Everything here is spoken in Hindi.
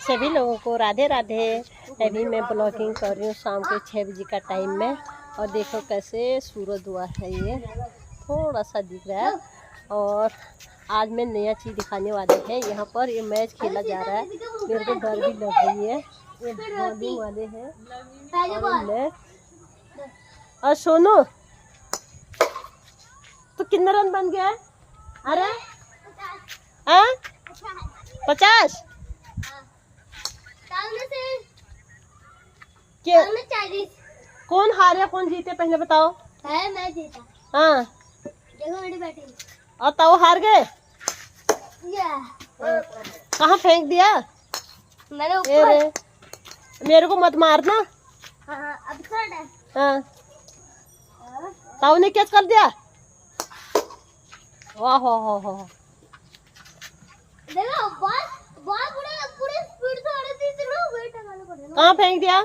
सभी लोगों को राधे राधे। अभी मैं ब्लॉगिंग कर रही हूँ शाम के 6 बजे का टाइम में। और देखो कैसे सूरज हुआ है, ये थोड़ा सा दिख रहा है। और आज मैं नया चीज़ दिखाने वाली है। यहाँ पर ये मैच खेला जा रहा है, मेरे को डर भी लग रही है। ये बॉलिंग वाले हैं और मैच। और सोनू तो कितने रन बन गया? अरे 50। कौन हारे कौन जीते पहले बताओ। मैं जीता। हाँ देखो मेरी बैटिंग। और ताऊ हार गए। कहाँ फेंक दिया? मेरे ऊपर। मेरे को मत मारना। अब थर्ड है। हाँ ताऊ ने कैच कर दिया। वाह हो। देखो बॉल पूरे स्पीड से आ रही थी, इतना वेट लगाना पड़ेगा। कहाँ फेंक दिया?